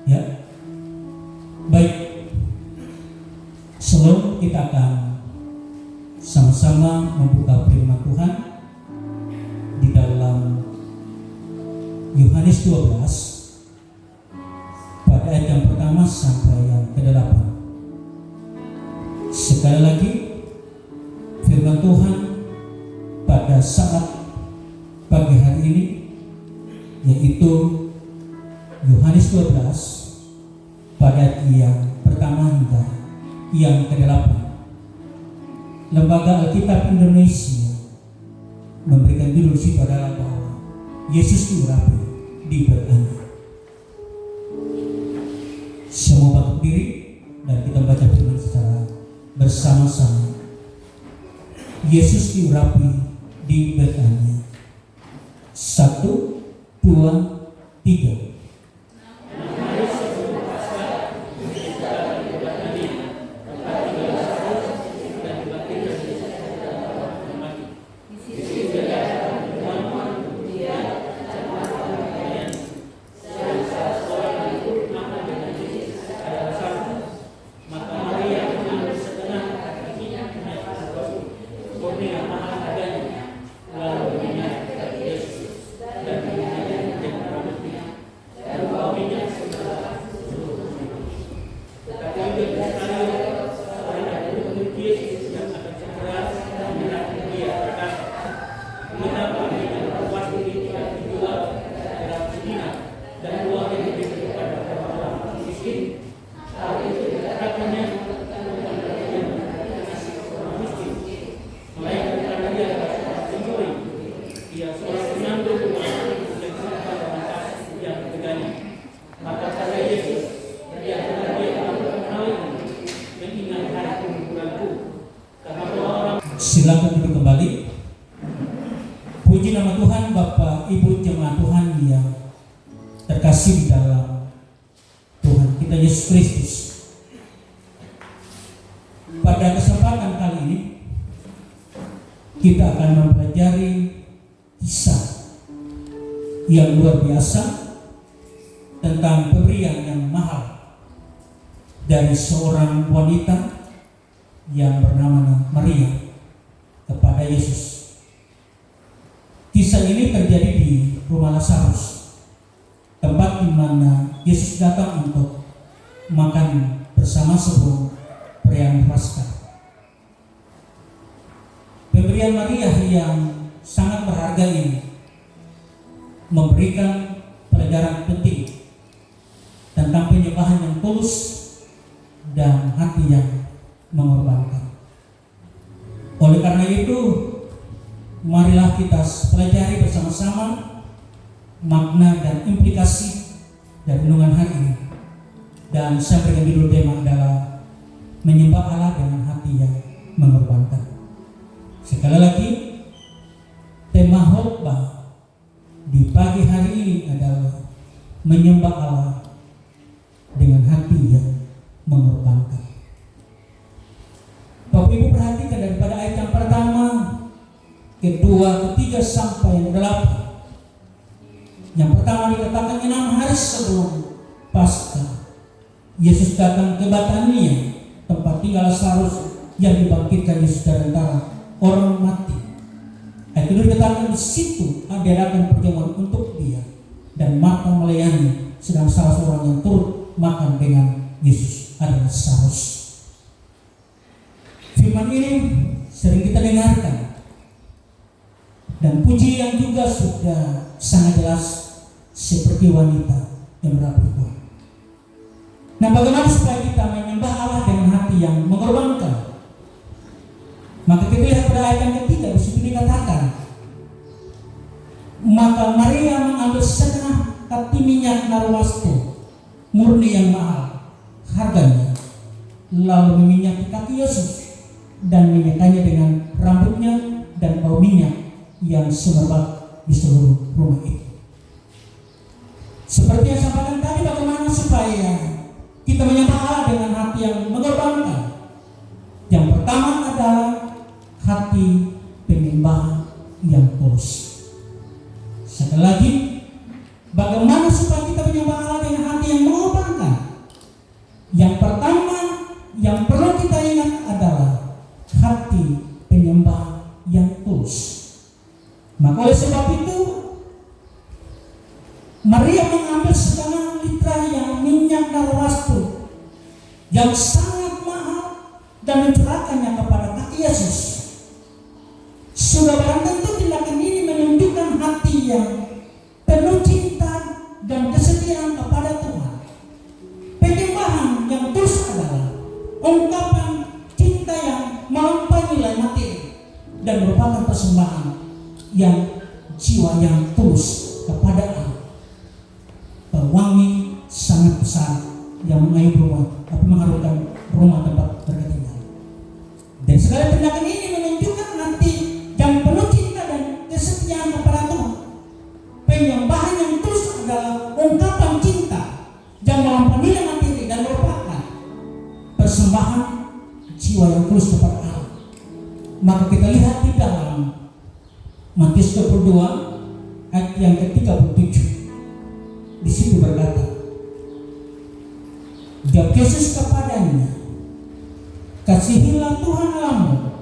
Ya, baik. Sebelum kita akan sama-sama membuka firman Tuhan di dalam Yohanes 12 pada ayat yang pertama sampai yang ke-8. Sekali lagi firman Tuhan pada saat pagi hari ini, yaitu Yohanes 12 pada ayat yang pertama hingga yang ke-8. Lembaga Alkitab Indonesia memberikan judul situ adalah bahwa Yesus diurapi di Betania. Semua bangkit diri dan kita baca firman secara bersama-sama. Yesus diurapi di Betania. 1, 2, 3. Silakan duduk kembali. Puji nama Tuhan, Bapak Ibu jemaat Tuhan yang terkasih di dalam Tuhan kita Yesus Kristus. Pada kesempatan kali ini kita akan mempelajari kisah yang luar biasa tentang pemberian yang mahal dari seorang wanita yang bernama Maria kepada Yesus. Kisah ini terjadi di rumah Lazarus, tempat di mana Yesus datang untuk makan bersama sebelum perayaan Paskah. Pemberian Maria yang sangat berharga ini memberikan pelajaran penting tentang penyembahan yang tulus dan hati yang mengorbankan. Oleh karena itu, marilah kita pelajari bersama-sama makna dan implikasi dari renungan hari ini. Dan saya berikan judul tema adalah menyembah Allah dengan hati yang mengorbankan. Sekali lagi, tema khotbah di pagi hari ini adalah menyembah Allah dengan hati yang mengorbankan. Bapak Ibu perhatikan daripada ayat yang pertama, kedua, ketiga sampai yang ke-8. Yang pertama dikatakan 6 hari sebelum Paskah, Yesus datang ke Betania, tempat tinggal Lazarus yang dibangkitkan Yesus dari antara orang mati. Ayat kedua dikatakan di situ diadakan perjamuan untuk dia dan makan melayani, sedang salah seorang yang turut makan dengan Yesus adalah Lazarus. Firman ini sering kita dengarkan dan puji yang juga sudah sangat jelas seperti wanita yang merapi Tuhan. Nah, bagaimana supaya kita menyembah Allah dengan hati yang mengorbankan? Maka kita lihat pada ayat yang ketiga di situ dikatakan, maka Maria mengambil setengah kati minyak narwastu murni yang mahal harganya, lalu meminyaki kaki Yesus dan minyakannya dengan rambutnya dan bau minyak yang semerbak di seluruh rumah itu. Seperti yang saya sampaikan tadi, bagaimana supaya kita menyembah Allah dengan hati yang mengorbankan? Yang pertama adalah hati penyembahan yang tulus. Sekali lagi, bagaimana supaya kita menyembah Allah dengan hati yang mengorbankan? Maka oleh sebab itu Maria mengambil setengah liter yang minyak narwastu yang sangat mahal dan mencurahkannya kepada kaki Yesus. Sudah barang tentu tindakan ini menunjukkan hati yang penuh cinta dan kesetiaan kepada Tuhan. Penyembahan yang tulus adalah ungkapan cinta yang melampaui nilai materi dan merupakan persembahan yang jiwa yang tulus kepada Allah. Wangi sangat besar yang mengayuh rumah, tapi mengharumkan rumah tempat mereka tinggal. Dan segala tindakan ini menunjukkan hati yang penuh cinta dan kesetiaan kepada Tuhan. Penyembahan yang tulus adalah ungkapan cinta yang melampaui nilai materi dan merupakan persembahan jiwa yang tulus kepada Allah. Maka kita lihat di dalam Matius 22 ayat yang ke-37. Di situ berkata, jawab Yesus kepadanya, kasihilah Tuhan Allahmu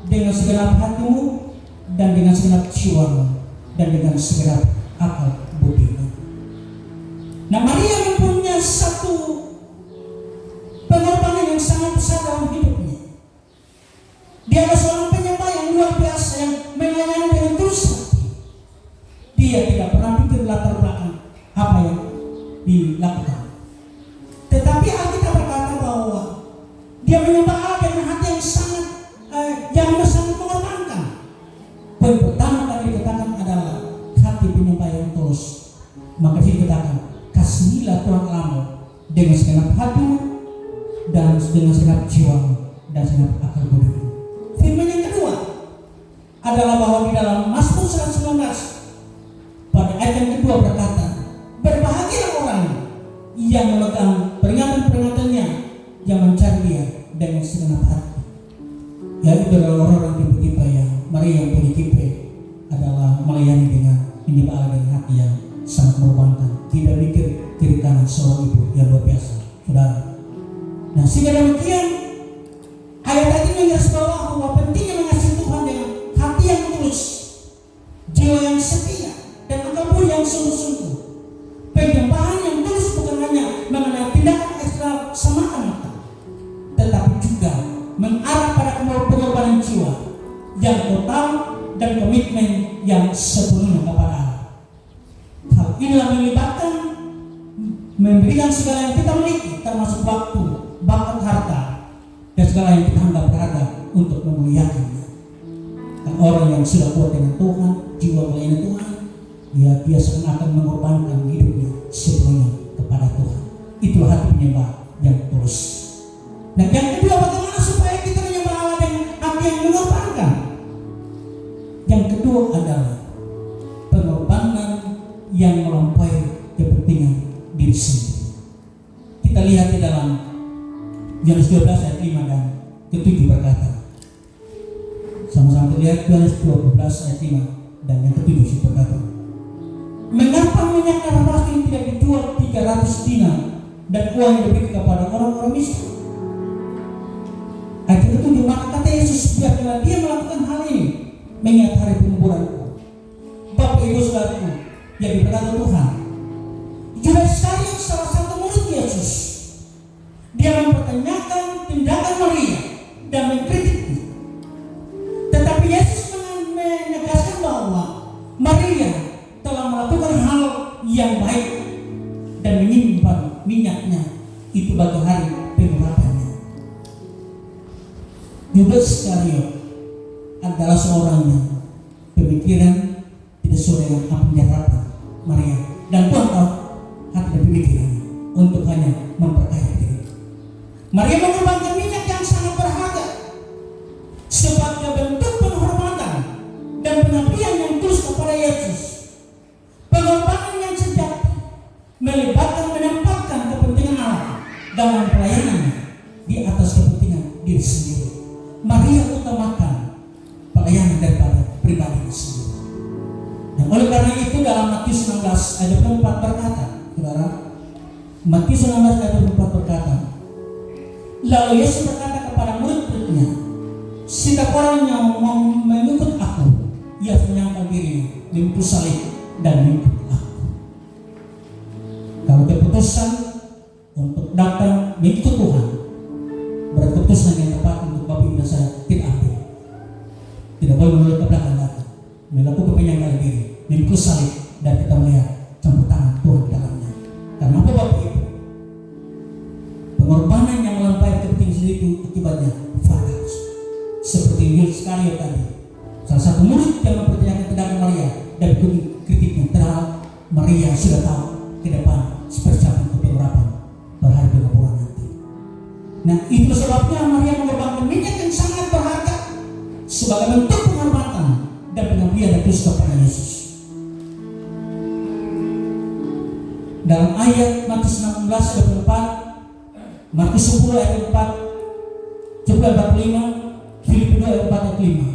dengan segenap hatimu dan dengan segenap jiwamu dan dengan segenap akal budimu. Nah, Maria mempunyai satu pengorbanan yang sangat besar dalam hidupnya. Dia adalah seorang penyembah yang luar biasa yang melayani dengan tulus hati. Dia tidak pernah pikir latar belakang apa yang dilakukan. Tetapi Alkitab berkata bahwa dia menyembah Allah dengan hati yang sangat mengorbankan. Poin pertama kali dikatakan adalah hati penyembah yang tulus. Maka dikatakan, kasihilah Tuhan Allahmu dengan segenap hatimu dan dengan segenap jiwamu dan segenap akal budimu. Firman yang kedua adalah bahwa di dalam Mazmur 119 pada ayat yang kedua berkata, berbahagialah orang yang memegang peringatan-peringatannya, yang mencari dia dengan segenap hati. Yaitu adalah orang-orang tipe-tipe yang Maria yang punya tipe adalah melayani dengan menyembah Allah dengan hati yang sangat mengorbankan, tidak mikir kiri kanan seorang ibu yang luar biasa, saudara. Nah, sehingga demikian ayat ini menggarisbawahi bahwa pentingnya mengasihi Tuhan dengan hati yang tulus, jiwa yang setia, dan akal budi yang sungguh-sungguh. Penyembahan yang tulus bukan hanya mengenai tindakan ekstra semata-mata, tetapi juga mengarah pada pengorbanan jiwa yang total dan komitmen yang sepenuhnya kepada Allah. Hal inilah melibatkan memberikan segala yang kita miliki, termasuk waktu, bakat, harta, dan segala yang kita anggap berharga untuk memuliakannya. Dan orang yang sudah kuat dengan Tuhan, jiwa melayani Tuhan, dia akan mengorbankan hidupnya sepenuhnya kepada Tuhan. Itulah hati penyembah yang tulus. Nah, yang kedua, bagaimana supaya kita menyembah Allah dengan hati yang mengorbankan? Yang kedua adalah pengorbanan yang melampaui kepentingan diri sendiri. Kita lihat di dalam Yohanes 12 ayat 5 dan ke-7 berkata, sama-sama terlihat Yohanes 12 ayat 5 dan yang ke-7 sih berkata, mengapa minyak narwastu ini tidak dijual 300 dinar dan uang yang diberikan kepada orang-orang miskin? Ayat ke-7, maka kata Yesus, biarlah dia melakukan hal ini mengingat hari penguburanku. Bapak Ibu Saudaraku yang diberkati Tuhan, Judas Iskariot salah satu murid Yesus, dia mempertanyakan tindakan Maria dan mengkritiknya. Tetapi Yesus menegaskan bahwa Maria telah melakukan hal yang baik dan menyimpan minyaknya itu bagi hari pengurapannya. Judas Iskariot adalah seorang yang pemikiran tidak sesuai dengan apa yang diharapkan Maria, dan Tuhan tahu hati dan pemikirannya untuk hanya memperkaya diri. Maria mengorbankan minyak yang sangat berharga sebagai bentuk penghormatan dan pengabdian yang tulus kepada Yesus. Pengorbanan yang sejati melibatkan menempatkan kepentingan Allah dalam pelayanannya di atas kepentingan diri sendiri. Maria utamakan pelayanan daripada pribadinya sendiri. Dan oleh karena itu dalam Matius 16 ayat 24 berkata, saudara, Matius 16 ayat 24 berkata, lalu Yesus berkata kepada murid-muridnya, setiap orang yang mau mengikut aku, ia menyangkal dirinya, mengikut salib dan mengikut aku. Kalau keputusan untuk datang mengikut Tuhan, berarti keputusan yang tepat untuk Bapak Ibu dan saya kita ambil. Tidak boleh menolak ke belakang lagi, melakukan penyangan diri, mengikut salib, dan kita melihat campur tangan Tuhan di dalamnya. Karena apa Bapak Ibu? Pengorbanan yang melampaui kepentingan sendiri itu akibatnya fatal. Seperti Yudas Iskariot tadi, salah satu murid yang mempertanyakan kedatangan Maria dan kritiknya terhadap Maria sudah tahu ke depan seperti untuk pengurapan pada hari pengampunan nanti. Nah, itu sebabnya Maria mengorbankan minyak yang sangat berharga sebagai bentuk penghormatan dan pengabdian dan tulus kepada Yesus. Dalam ayat Matius 16:24, Markus 10 ayat 4, coba 45, Filipi 2 ayat 4 ayat 5.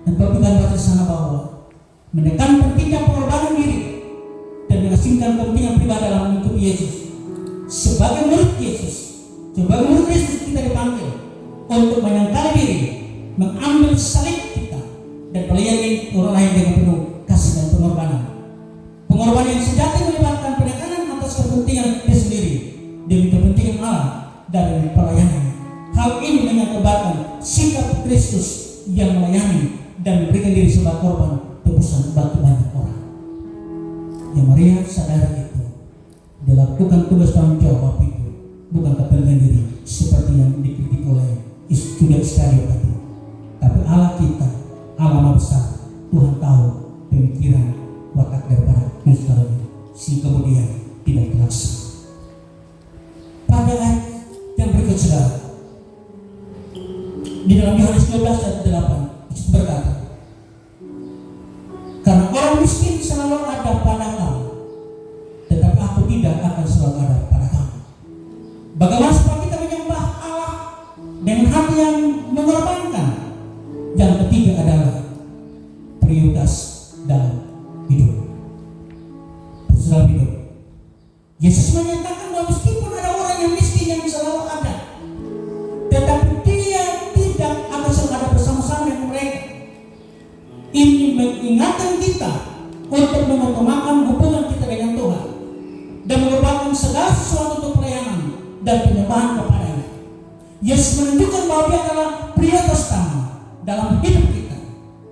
Dan Bapak kita baca sana bahwa menekan pentingnya pengorbanan diri dan mengasingkan kepentingan pribadi dalam mengikuti Yesus. Sebagai murid Yesus, sebagai murid Yesus kita dipanggil untuk menyangkal diri, mengambil salib kita dan melayani orang lain dengan penuh kasih dan pengorbanan. Pengorbanan yang sejati melibatkan penekanan atas kepentingan diri sendiri demi kepentingan Allah dan pelayanan. Hal ini mengakibatkan sikap Kristus yang melayani dan memberikan diri sebagai korban tebusan bagi banyak orang. Yang Maria sadari itu, dilakukan tugas tanggung jawab itu bukan kepentingan diri seperti yang dikritik oleh Yudas Iskariot tadi. Tapi Allah kita, Allah Maha Besar, Tuhan tahu pemikiran watak daripada Yudas Iskariot si kemudian tidak terlaksana. Pada ayat yang berikut saudara, di dalam Yohanes 12 ayat 8 itu berkata, karena orang miskin selalu ada pada kamu, tetapi aku tidak akan selalu ada pada kamu. Bagaimana supaya kita menyembah Allah dengan hati yang mengorbankan? Yang ketiga adalah prioritas dalam hidup. Dalam hidup, Yesus menyatakan bahwa meskipun ada orang yang miskin yang selalu ada, tetapi dia tidak akan selalu ada bersama-sama dengan mereka. Ini mengingatkan kita untuk mengutamakan hubungan kita dengan Tuhan dan mengorbankan segala sesuatu untuk pelayanan dan penyembahan kepadanya. Yesus menunjukkan bahwa dia adalah prioritas utama dalam hidup kita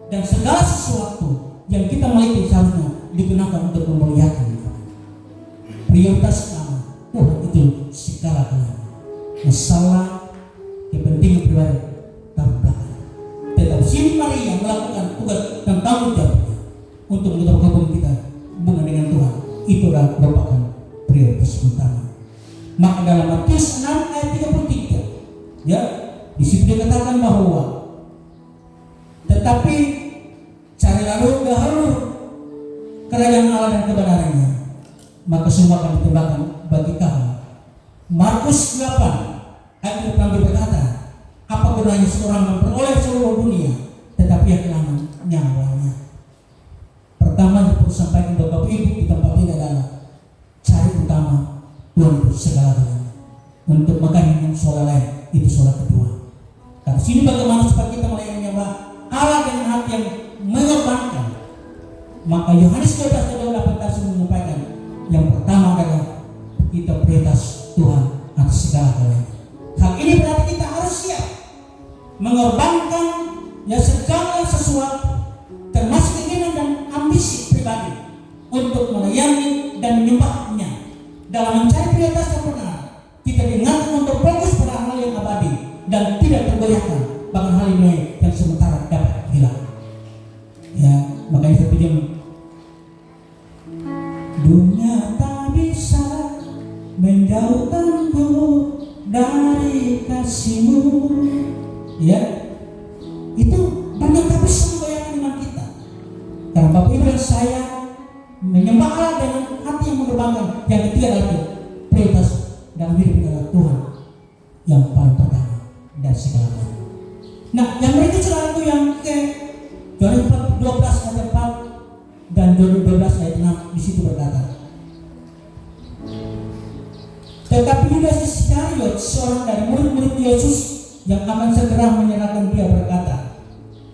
dan segala sesuatu yang kita miliki seharusnya digunakan untuk memuliakan Tuhan. Prioritas utama Tuhan itu segala-galanya. Masalah kepentingan pribadi taruh belakang. Tetapi si Maria melakukan tugas dan tanggung jawabnya untuk mengetahui hubungan kita hubungan dengan Tuhan. Itu adalah merupakan prioritas utama. Maka dalam Matius 6 ayat 33, ya, di situ dikatakan bahwa tetapi carilah dahulu kerajaan Allah dan kebenarannya, maka semua akan ditambahkan bagi kamu. Markus 8 ayat 26 berkata, apa gunanya seorang memperoleh seluruh dunia tetapi ia kehilangan nyawanya? Pertama yang perlu sampaikan kepada Bapak Ibu di tempat ini adalah cari utama Tuhan itu segala-galanya. Untuk makan yang soal lain itu soal kedua. Karena sini bagaimana supaya kita melayani Allah dengan hati yang mengorbankan. Maka Yohanes 12:8 tadi menyampaikan yang pertama adalah kita prioritas Tuhan atas segala-galanya. Hal ini berarti kita harus siap mengorbankan segala sesuatu termasuk keinginan dan ambisi pribadi untuk melayani dan menyembahnya. Dalam mencari prioritas yang benar, kita diingatkan untuk fokus pada hal yang abadi dan tidak tergoyahkan bahkan hal ini yang sementara dapat hilang. Ya, makanya saya pinjam, dunia tak bisa menjauhkanku dari kasih-Mu. Ya, itu dunia tak bisa menggoyahkan iman kita. Karena Bapak Ibu dan saya menyembah Allah dengan hati yang mengorbankan. Yang ketiga adalah prioritas dalam hidup adalah Tuhan yang paling pertama dan segalanya. Nah, yang berikut saudara itu yang ke Yohanes 12 ayat 4 dan Yohanes 12 ayat 6 di situ berkata, tetapi Yudas Iskariot, seorang dari murid-murid Yesus yang akan segera menyerahkan dia berkata,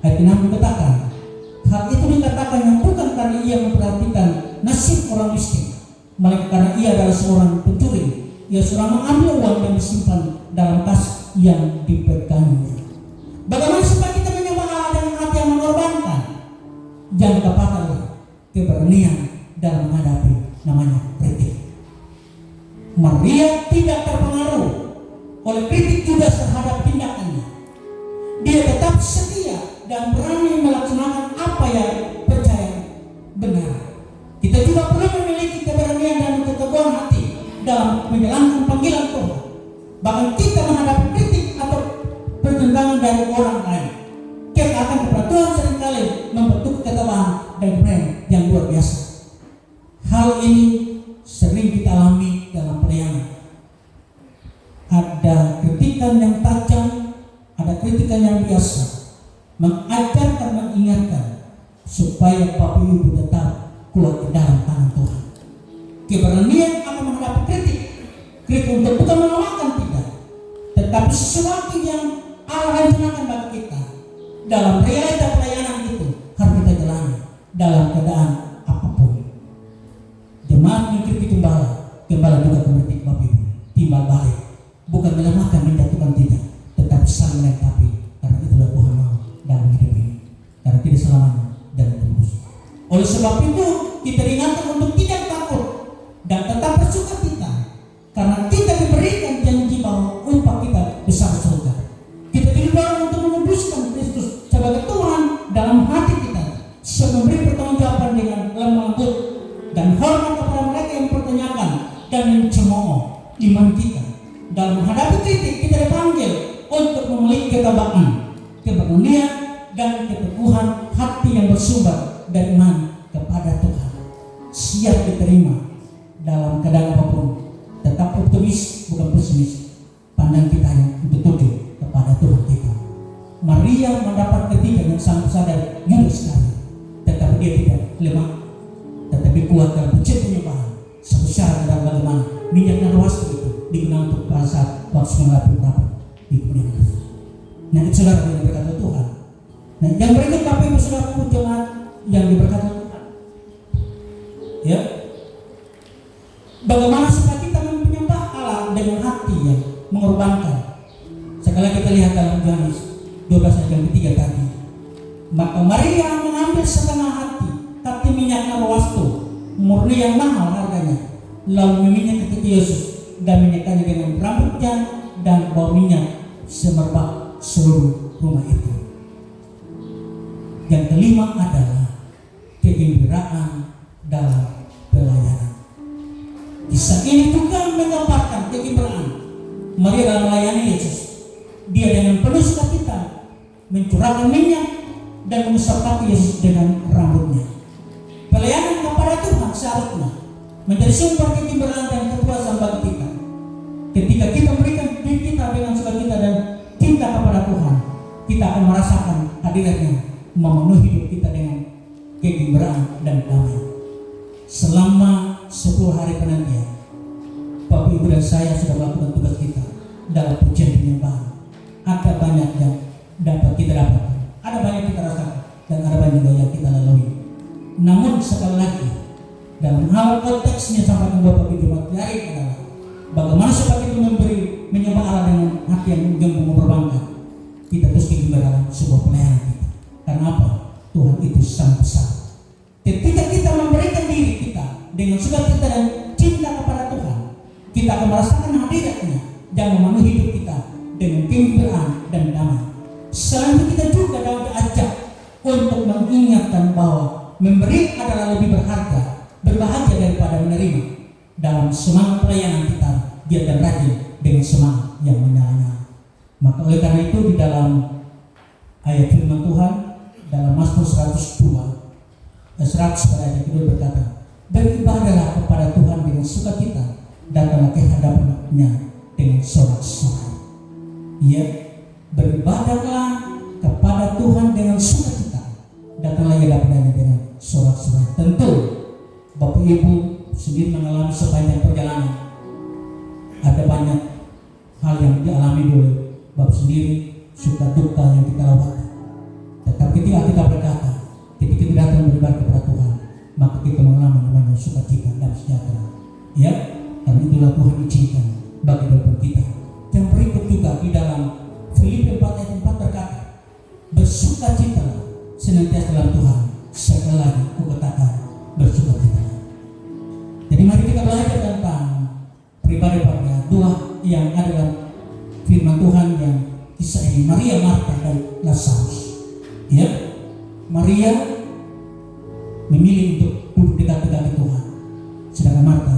ayat 6 dikatakan, hal itu dikatakan yang ia memperhatikan nasib orang miskin, melainkan karena ia adalah seorang pencuri. Ia seorang mengambil uang dan disimpan dalam kas yang dipegangnya. Bagaimana supaya kita menyembah Allah dengan hati yang mengorbankan? Jangan kepakailah keberanian dalam menghadapi namanya kritik. Maria tidak terpengaruh oleh kritik Yudas terhadap tindakannya. Dia tetap setia dan berani melaksanakan apa yang percaya benar. Kita juga perlu memiliki keberanian dan keteguhan hati dalam menjalankan panggilan Tuhan. Bahkan kita menghadapi kritik atau pertentangan dari orang lain, ketaatan kepada Tuhan seringkali membentuk ketabahan dan keberanian yang luar biasa. Hal ini sering kita alami dalam pelayanan. Ada kritikan yang tajam, ada kritikan yang biasa, mengajarkan, mengingatkan supaya Bapak Ibu tetap kuat di dalam tangan Tuhan. Keberanian akan menghadapi kritik untuk bukan menolakkan tidak, tetapi sesuatu yang Allah rencanakan bagi kita dalam realita pelayanan itu harus kita jalani dalam keadaan apapun. Jemaat mengkritik gembala juga mengkritik Bapak Ibu, timbal balik, bukan melemahkan, menjatuhkan tidak, tetapi saling melengkapi, karena itulah Tuhan mau dalam hidup ini, karena tidak selamanya dan terus. Oleh sebab itu kita diingatkan untuk tidak takut dan tetap bersukacita, karena kita diberikan janji bahwa upah kita besar surga. Kita diberikan untuk menembuskan Kristus sebagai Tuhan dalam hati kita, memberi pertanggungjawaban dengan lemah lembut dan hormat kepada mereka yang mempertanyakan dan mencemooh iman kita. Dalam menghadapi kritik kita dipanggil untuk memiliki ketabahan, keberanian dan keteguhan hati yang bersumber dari iman kepada Tuhan, siap diterima dalam keadaan apapun, tetap optimis bukan pesimis, pandang kita yang tertuju kepada Tuhan kita. Maria mendapat kritikan yang sangat besar dari Yudas sekali, tetapi dia tidak lemah, tetapi kuat dalam pencet penyembahan. Satu syarat dalam bagaimana minyak dan waspada itu digunakan untuk pada saat waktu menghadapi rapat di kemudian hari. Nah, itu saudara yang berkata Tuhan. Nah, yang berikut Bapak Ibu saudaraku jemaat yang diberkati Tuhan. Ya, bagaimana supaya kita menyembah Allah dengan hati yang mengorbankan. Sekali kita lihat dalam Yohanes 12 ayat yang ketiga tadi. Maka Maria mengambil setengah hati tapi minyak narwastu murni yang mahal harganya, lalu meminyak ketika Yesus dan minyakkannya dengan rambutnya dan bau minyak semerbak seluruh rumah itu. Yang kelima adalah kegembiraan dalam pelayanan. Kisah ini juga menggambarkan kegembiraan Maria dalam melayani Yesus. Dia dengan penuh sukacita mencurahkan minyak dan mengusapkan Yesus dengan rambutnya. Pelayanan kepada Tuhan seharusnya menjadi sumber kegembiraan dan kepuasan bagi kita. Ketika kita memberikan diri kita dengan sukacita dan cinta kepada Tuhan, kita akan merasakan hadiratnya memenuhi hidup kita dengan kegembiraan dan damai. Selama 10 hari penantian, Bapak Ibu dan saya sudah melakukan tugas kita dalam pujian penyembahan. Ada banyak yang dapat kita dapatkan, ada banyak kita rasakan, dan ada banyak juga yang kita lalui. Namun sekali lagi, dalam hal konteksnya sampai ke Bapak Ibu jemaat dari adalah bagaimana supaya kita menyembah Allah dengan hati yang mengorbankan. Kita terus dalam sebuah pelayanan kita. Karena apa? Tuhan itu sangat besar. Ketika kita memberikan diri kita dengan sukacita dan cinta kepada Tuhan, kita akan merasakan hadiratnya dan memenuhi hidup kita dengan kegembiraan dan damai. Selain itu kita juga dapat diajak untuk mengingatkan bahwa memberi adalah lebih berharga, berbahagia daripada menerima. Dalam semangat pelayanan kita, giat dan rajin dengan semangat yang menyala-nyala. Maka oleh karena itu di dalam ayat firman Tuhan dalam Mazmur 102 pada ayat kedua berkata, beribadahlah kepada Tuhan dengan sukacita, datanglah ke hadapannya dengan sorak-sorai. Ya, beribadahlah kepada Tuhan dengan sukacita, datanglah ke hadapannya dengan sorak-sorai. Tentu Bapak Ibu sendiri mengalami sepanjang perjalanan, ada banyak hal yang dialami oleh Bapak sendiri, suka duka yang kita lewati. Tetapi ketika kita berkata, ketika kita datang beribadah kepada Tuhan, sejahtera. Ya, karena itulah Tuhan izinkan bagi hidup kita. Yang berikut juga di dalam Filipi 4 ayat 4 berkata, bersukacita senantiasa dalam Tuhan. Sekali lagi aku katakan bersukacita. Jadi mari kita belajar tentang pribadi pada dua yang ada dalam firman Tuhan yang kisah ini, Maria, Marta, dan Lazarus. Ya, Maria memilih untuk duduk dekat-dekat Tuhan, sedangkan Marta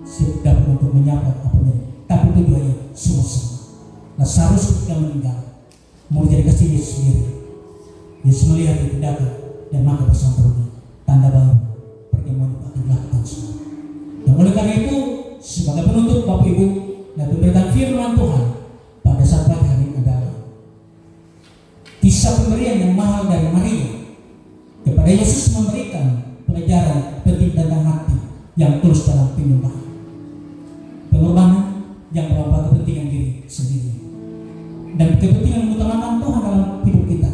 siap dapur untuk menyapa apanya. Tapi tujuannya semua sama. Lazarus ketika meninggal mau jadi kasih Yesus sendiri. Yesus melihat itu datang dan maka bersamanya tanda baru pertemuan itu akan dilakukan semua. Dan oleh karena itu sebagai penuntut Bapak Ibu dan pemberitaan firman Tuhan pada saat pagi hari ini adalah kisah pemberian yang mahal dari Maria kepada Yesus, memberikan pelajaran penting tentang hati yang tulus dalam penyembahan, pengorbanan yang melampaui kepentingan diri sendiri dan kepentingan mengutamakan Tuhan dalam hidup kita.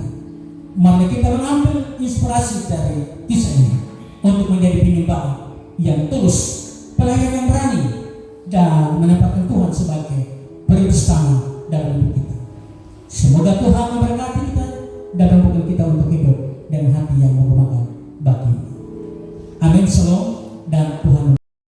Mari kita mengambil inspirasi dari kisah ini untuk menjadi penyembah yang tulus, pelayan yang berani, dan menempatkan Tuhan sebagai prioritas utama dalam hidup kita. Semoga Tuhan memberkati kita dan membuka kita untuk hidup dengan hati yang menggunakan bagi